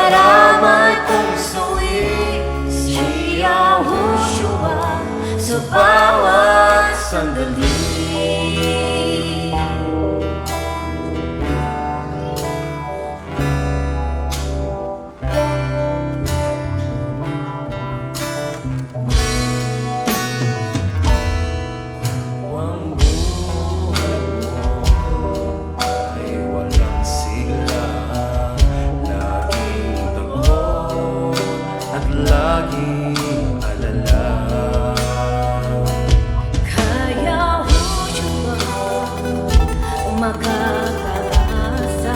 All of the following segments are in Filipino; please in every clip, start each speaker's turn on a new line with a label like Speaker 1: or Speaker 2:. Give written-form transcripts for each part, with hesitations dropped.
Speaker 1: karamay kong suwi si Yahushua sa bawat sandali.
Speaker 2: Laging alala.
Speaker 1: Kaya Yahushua makakaasa,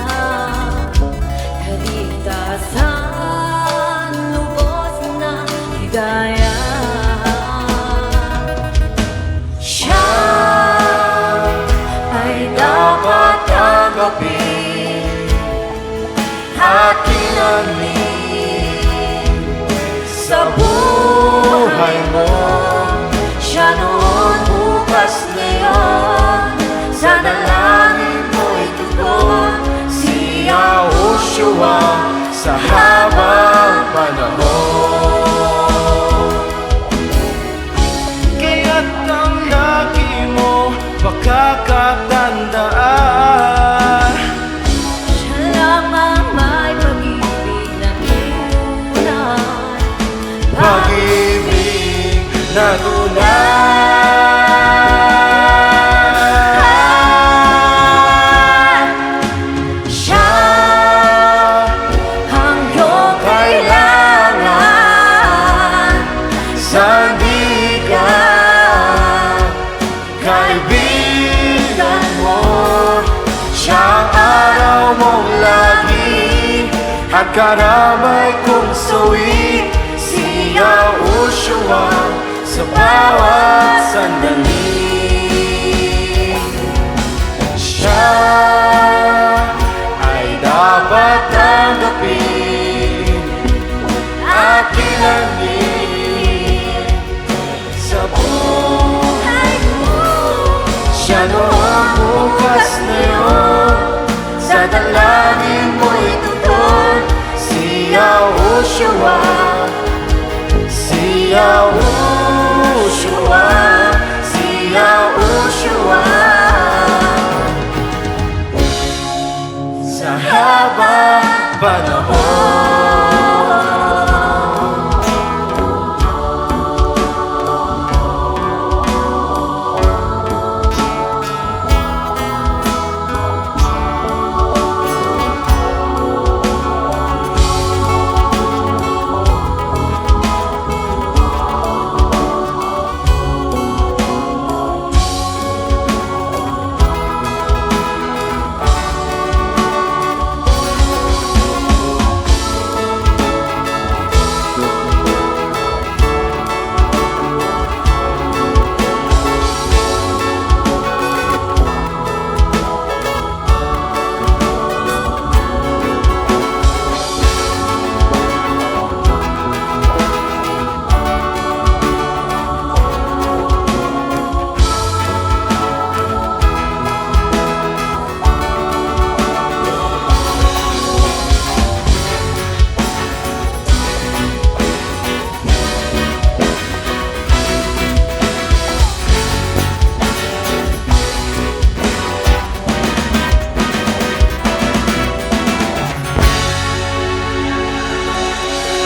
Speaker 1: kaligtasan, lubos na higaya. Siya ay dapat tanggapin at kilalanin sa buhay mo. Siya noon, bukas, ngayon, sa dalangin mo'y tugon si Yahushua sa habang panahon.
Speaker 2: Kaya't ang lagi mo makakatandaan,
Speaker 1: Siya lang ang may pag-ibig na tunay,
Speaker 2: pag-ibig na tunay.
Speaker 1: Siya ang iyong kailangan, sandigan, kaibigan mo.
Speaker 2: Siya ang araw mong lagi at karamay kong suwi si Yahushua sa bawat sandali. Siya ay dapat tanggapin at kilalanin sa buhay mo. Siya noon, bukas, ngayon, sa dalangin mo'y tugon si Yahushua, si Yahushua, si Yahushua sa habang panahon.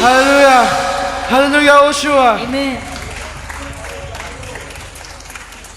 Speaker 2: Hallelujah! Hallelujah, Yahushua!
Speaker 1: Amen.